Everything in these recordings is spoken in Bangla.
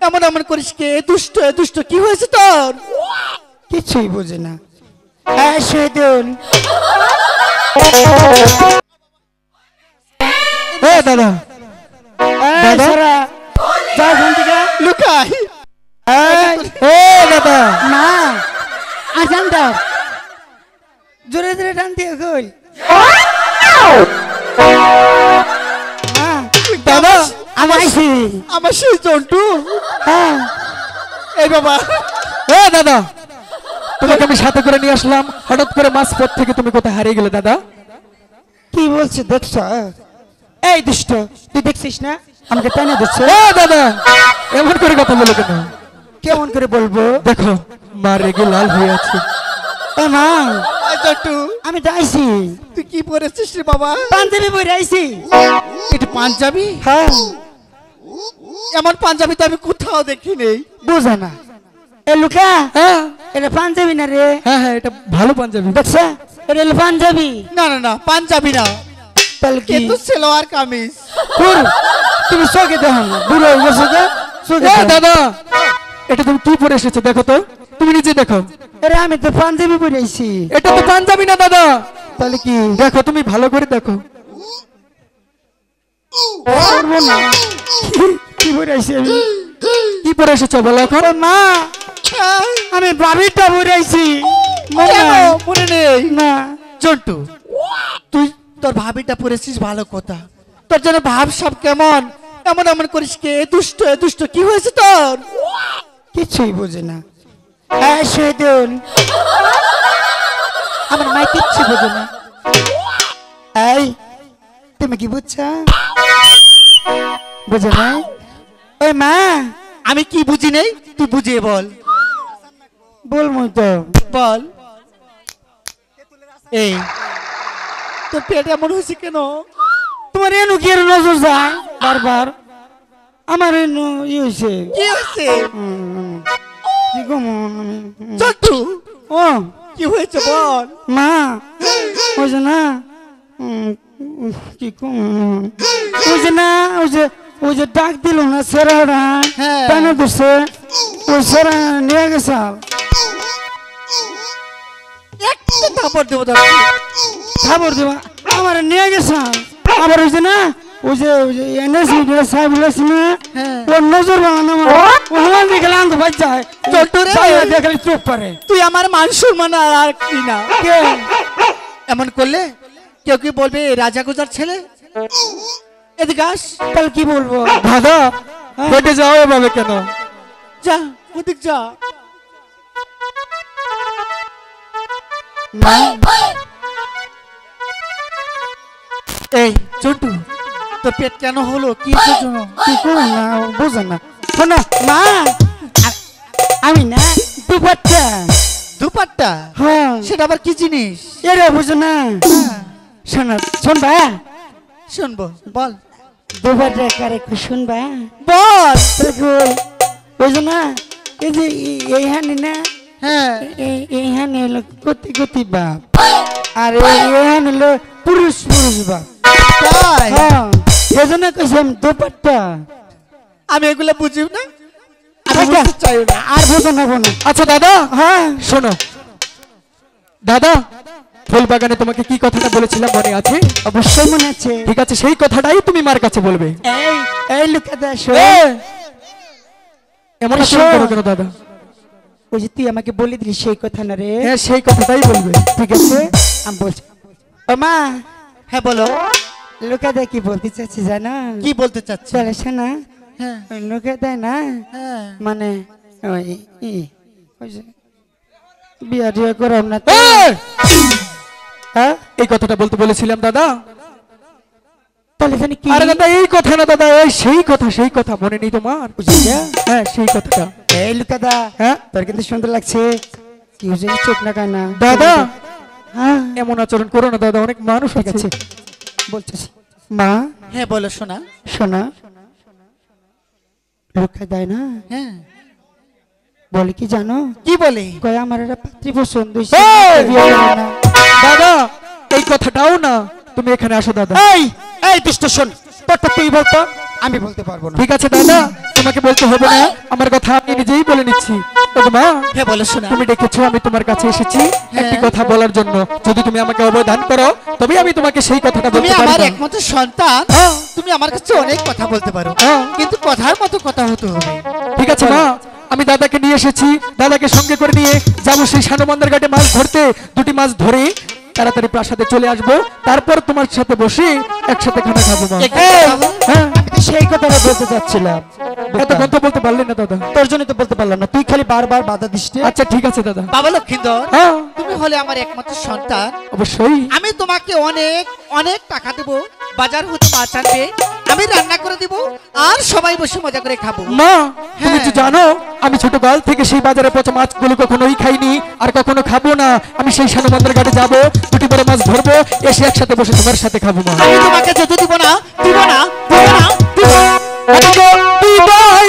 এমন এমন করিস কে? দুষ্ট দুষ্ট কি হয়েছে তোর? কিছুই বুঝে না। হ্যাঁ শহীদুল, দাদা দাদা যা এখান থেকে লুকাই। দাদা না আসান দাও, জোরে জোরে টান দিয়ে কই দাদা আমি আইছি। আমার সেই জন্টু। হ্যাঁ এই বাবা, দাদা তোমাকে আমি সাথে করে নিয়ে আসলাম, হঠাৎ করে মাছ পথ থেকে তুমি কোথায় হারিয়ে গেলে দাদা? কি বলছে দেখছ? এই দুষ্ট, তুই দেখছিস না আমাকে টানে দিচ্ছে? দাদা এমন করে কথা বলো কেন? কেমন করে বলবো? দেখো মা রেগে লাল হয়ে আছে। এ মা, এই জন্টু আমি তো আইছি, তুই কি পরেছিস রে বাবা? পাঞ্জাবি পরে আইছি। এটা পাঞ্জাবি? হ্যাঁ এমন পাঞ্জাবি তো আমি কোথাও দেখি নেই। বুঝা না। এ লুকা, হ্যাঁ এটা পাঞ্জাবি না রে? হ্যাঁ এটা ভালো পাঞ্জাবি। দেখছ এটা হলো পাঞ্জাবি। না না না, পাঞ্জাবি না, তাহলে কি? কিন্তু সালোয়ার কামিজ। তুমি চোখে দেখো না, বুড়ো হয়ে গেছো তো চোখে। দাদা এটা তুমি কি পরে এসেছো দেখো তো, তুমি নিজে দেখো। আরে আমি তো পাঞ্জাবি পরে আইছি। এটা তো পাঞ্জাবি না দাদা। তাহলে কি? দেখো তুমি ভালো করে দেখো। পারবো না। কি পরে আইছি আমি? কি পরে এসেছো বলো এখন? মা, আমি বাবিটা পরে আইছি। কেন মনে নেই? না জন্টু, তুই তোর ভাবিটা পরেছিস ভালো কথা, তোর জন্য ভাব সব কেমন? এমন এমন করিস কে? দুষ্ট দুষ্ট কি হয়েছে তোর? কিছুই বুঝে না। হ্যাঁ শহীদুল, আমার মা কিচ্ছু বুঝে না। এই তুমি কি বুঝছো? বুঝে নাই? ওই মা, আমি কি বুঝি নেই, তুই বুঝিয়ে বল। বলবো তো। বল। এই তোর পেট এমন হয়েছে কেন? তোমার এনু কি এর নজর যায় বারবার? আমার এনু ই হয়েছে। কি হয়েছে? কি গো জন্টু, ও কি হয়েছে বল। মা, ওই যে না কি কম, ওই যে ডাক দিল না সেরাটা, হ্যাঁ। টানে ধরছে, ওই সেরা নিয়ে গেছে। একটু থাপড় দেবো তোকে। খবর দেবা আমার নিয়ে গেছে। আবার ওই যে না ওই যে এনএসি সাহেব বলেছি না, হ্যাঁ। ওর নজর বাগানো ওখান থেকে লাঙ্গ বাজ যায়। জন্টু রে, দেখলে চোখ পারে। তুই আমার মান সম্মান আর কি না। কে এমন করলে কেউ কি বলবে এ রাজা গুজার ছেলে? এদিকে আস। তাহলে কি বলবো? দাদা হেঁটে যাও এভাবে কেন? যা ওদিক যা। মা, এই জন্টু, তোর পেট কেন হলো? কি জন্য? কি করো না বুঝো না। শোনো মা, আমি না দুপাট্টা। দুপাট্টা? হ্যাঁ সেটা আবার কি জিনিস? এরে বুঝো না। শোনো শুনবা, শুনবো, বল। দুপাট্টা কারে শুনবা? বল। বুঝো না, এই যে এই হানি না, হ্যাঁ। এই হানি হলো কতি কতি বাপ, আর এই হানি হলো পুরুষ পুরুষ বাপ। তাই? হ্যাঁ এই জন্য কইছিলাম দুপাট্টা। আমি এগুলো বুঝি না, আমি বুঝতে চাই না। আর বুঝো না বোনা। আচ্ছা দাদা হ্যাঁ শোনো, দাদা ফুল বাগানে তোমাকে কি কথাটা বলেছিলাম মনে আছে? অবশ্যই মনে আছে। ঠিক আছে, সেই কথাটাই তুমি মার কাছে বলবে। এই এই লুকাতে আসো। এমন আসো। আচরণ করো কেন দাদা? ওই যে তুই আমাকে বলে দিলি সেই কথা না রে? হ্যাঁ সেই কথাটাই বলবে। ঠিক আছে আমি বলছি। ও মা, হ্যাঁ বলো। লুকাতে কি বলতে চাচ্ছি জানো? কি বলতে চাচ্ছি? চলে না হ্যাঁ লুকাতে না, হ্যাঁ। মানে ওই ওই যে বিয়া টিয়া করাম না তো। হ্যাঁ এই কথাটা বলতে বলেছিলাম দাদা। তাহলে এখানে কি? আরে দাদা এই কথা না দাদা, এই সেই কথা মনে নেই তোমার? বুঝিস? হ্যাঁ সেই কথাটা। এই লুকাদা, হ্যাঁ তোর কিন্তু সুন্দর লাগছে। কি হয়েছে চোখ না কানা? দাদা হ্যাঁ এমন আচরণ করো না দাদা, অনেক মানুষ ঠিক আছে। আছে বলতেছি। মা হ্যাঁ বলো শোনা। শোনা, লুকা দেয় না, হ্যাঁ বলে কি জানো? কি বলে? কয় আমার একটা পাত্রী পছন্দ হয়েছে, এই! বিয়ে করবে না। দাদা এই কথাটাও না, তুমি এখানে আসো দাদা। এই এই দুষ্ট শোন, তোরটা তুই বলতো, আমি বলতে পারবো না। ঠিক আছে দাদা, তোমাকে বলতে হবে না, আমার কথা আমি নিজেই বলে নিচ্ছি। ওগো মা, হ্যাঁ বলো শোনা। তুমি ডেকেছো, আমি তোমার কাছে এসেছি একটি হ্যাঁ। কথা বলার জন্য। যদি তুমি আমাকে অবদান করো তবে আমি তোমাকে সেই কথাটা তুমি বলতে আমার পারবো। একমাত্র সন্তান, হ্যাঁ। তুমি আমার কাছে অনেক কথা বলতে পারো, হ্যাঁ। কিন্তু কথার মতো কথা হতে হবে। ঠিক আছে মা, আমি দাদাকে নিয়ে এসেছি, দাদাকে সঙ্গে করে নিয়ে যাবো সেই সানবন্দর ঘাটে মাছ ধরতে। দুটি মাছ ধরে তাড়াতাড়ি প্রাসাদে চলে আসবো, তারপর তোমার সাথে বসে একসাথে খানা খাবো মা। একটু কথা বল। হ্যাঁ, আমি তো সেই কথাটা বলতে চাচ্ছিলাম, এত কথা বলতে পারলে না দাদা। তোর জন্য তো বলতে পারলাম না, তুই খালি বারবার বাধা দিস রে। আচ্ছা ঠিক আছে দাদা। বাবা লক্ষিন্দর, হ্যাঁ, তুমি হলে আমার একমাত্র সন্তান। অবশ্যই। আমি তোমাকে অনেক অনেক টাকা দেব, বাজার হতে মাছ আনবে, আমি রান্না করে দিব, আর সবাই বসে মজা করে খাবো। মা, তুমি হ্যাঁ। তো জানো আমি ছোটকাল থেকে সেই বাজারে পচা মাছগুলো কখনোই খাইনি, আর কখনো খাবো না। আমি সেই সানবন্দর ঘাটে যাবো, দুটি বড় মাছ ধরবো, এসে একসাথে বসে তোমার সাথে খাবো মা। আমি তোমাকে যেতে দিব না, দিব না, দিব না, দিব না। আজকে বিদায়,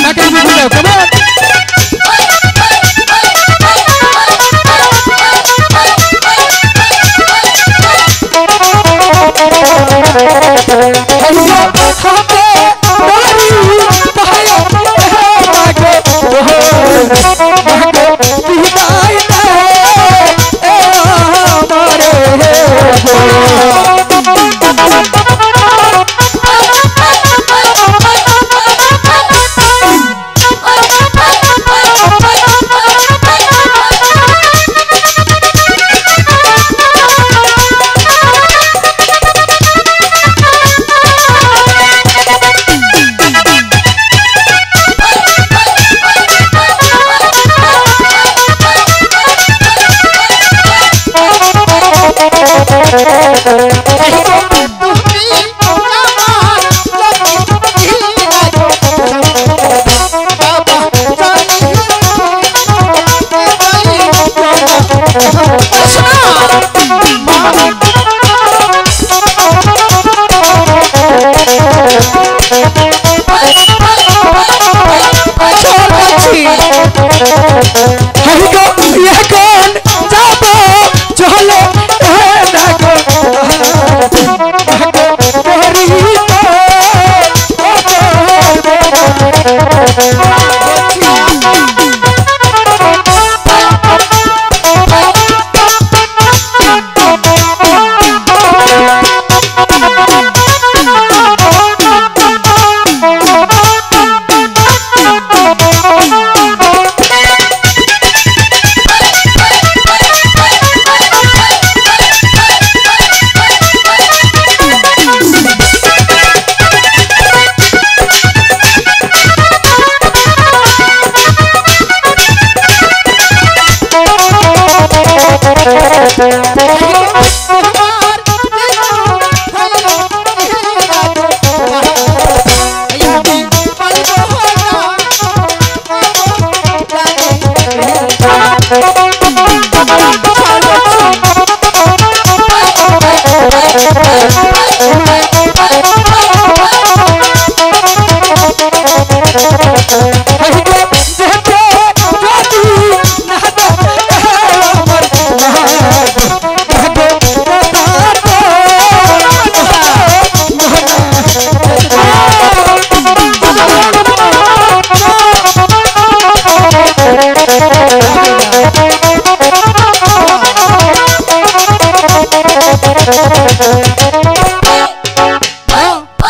তাকে বুঝে দাও, কেমন?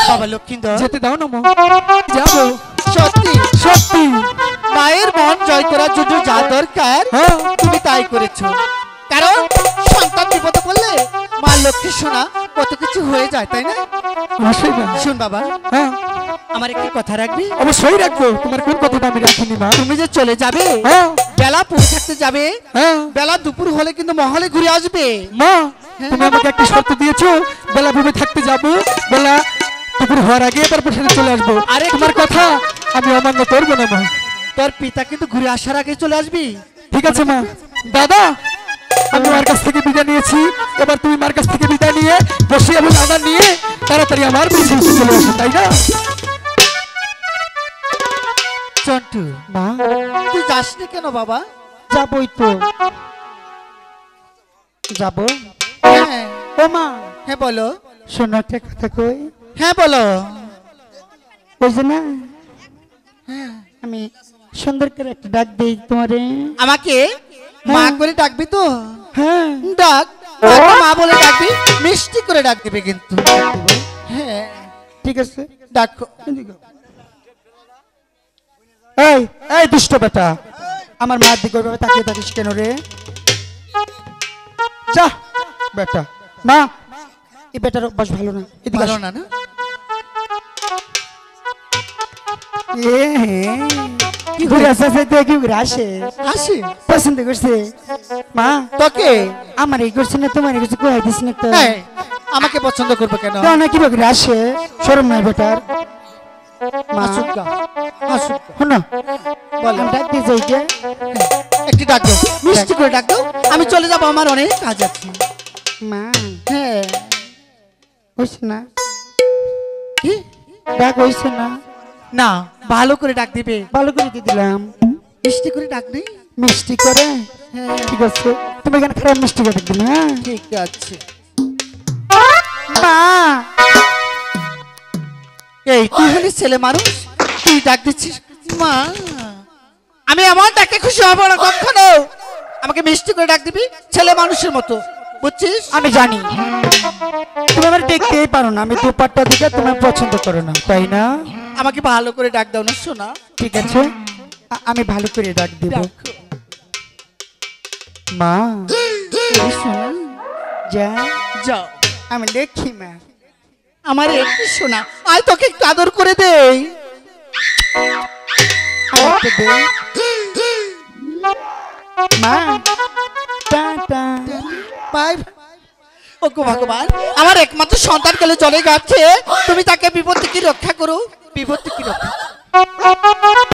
বাবা লক্ষিন্দর, যেতে দাও না মা, যাবো। সত্যি সত্যি। মায়ের মন জয় করার জন্য যা দরকার হ্যাঁ, তুমি তাই করেছো। কারণ সন্তান বিপদে পড়লে মা লক্ষ্মী সোনা কত কিছু হয়ে যায়, তাই না? অবশ্যই মা। শুন বাবা, হ্যাঁ, আমার একটি কথা রাখবি? অবশ্যই রাখবো, তোমার কোন কথাটা আমি রাখিনি মা। তুমি যে চলে যাবে, হ্যাঁ বেলা পড়ে থাকতে যাবে, হ্যাঁ বেলা দুপুর হলে কিন্তু মহলে ঘুরে আসবে। মা, তুমি আমাকে একটা শর্ত দিয়েছো, বেলা ভেবে থাকতে যাবো, বেলা দুপুর হওয়ার আগে তারপর সেটা চলে আসবো। আরে তোমার কথা আমি অমান্য করবো না মা। তোর পিতা কিন্তু ঘুরে আসার আগে চলে আসবি। ঠিক আছে মা। দাদা, আমি মার কাছ থেকে বিদায় নিয়েছি, এবার তুমি মার কাছ থেকে বিদায় নিয়ে বসে এবং আদা নিয়ে তাড়াতাড়ি আমার পিছনে চলে আসো, তাই না? চন্টু, মা তুই যাসনি কেন বাবা? যাবই তো, যাবো। হ্যাঁ ও মা, হ্যাঁ বলো। শোনো একটা কথা কই। হ্যাঁ বলো। ওই যে না, হ্যাঁ, আমি সুন্দর করে একটা ডাক দিই তোমারে। আমাকে মা করে ডাকবি তো? হ্যাঁ ডাক, মা বলে ডাকবি, মিষ্টি করে ডাক দিবে কিন্তু। হ্যাঁ ঠিক আছে। ডাকো। এই এই দুষ্ট বেটা, আমার মার দিকে ওইভাবে তাকিয়ে থাকিস কেন রে? যা বেটা। না, এই বেটার অভ্যাস ভালো না। এদিকে ভালো আসো। না না? এ কি ঘুরে আসে, কি ঘুরে আসে, আসি পছন্দ করছে মা। তোকে? আমার এই করছে না, তোমার কিছু কয়ে দিস না তো? হ্যাঁ, আমাকে পছন্দ করবে কেন? না কি ঘুরে আসে, শরম নাই বেটার। আসুক গা, আসুক গা। শোনো, বলো। আমি ডাক দিয়ে যাই কে? একটি ডাক দাও, মিষ্টি করে ডাক দাও, আমি চলে যাবো, আমার অনেক কাজ আছে। মা হ্যাঁ। হইছে না, কি? ডাক হইছে না? না, ভালো করে ডাক দিবে। ভালো করে দিয়ে দিলাম, মিষ্টি করে ডাক নেই? মিষ্টি করে। হ্যাঁ ঠিক আছে, তুমি এখানে খারাপ মিষ্টি করে দিন। হ্যাঁ ঠিক আছে। মা, এই তুই হলি ছেলে মানুষ, তুই ডাক দিচ্ছিস মা? আমি আমার ডাকে খুশি হব না কখনো। আমাকে মিষ্টি করে ডাক দিবি, ছেলে মানুষের মতো, বুঝছিস? আমি জানি তুমি আমার দেখতেই পারো না, আমি দুপাট্টা দিকে তুমি পছন্দ করো না, তাই না? আমাকে ভালো করে ডাক দাও না শোনা। ঠিক আছে, আমি ভালো করে ডাক দিব। ডাকো। মা এই শোনা, যা, যাও। আমি দেখি মা। আমার একটু শোনা, আয় তোকে একটু আদর করে দেই। আরেকটা দে মা। টাটা। বাই। ওগো ভগবান, আমার একমাত্র সন্তান গেলে চলে যাচ্ছে, তুমি তাকে বিপদ থেকে রক্ষা করো, বিপদ থেকে রক্ষা।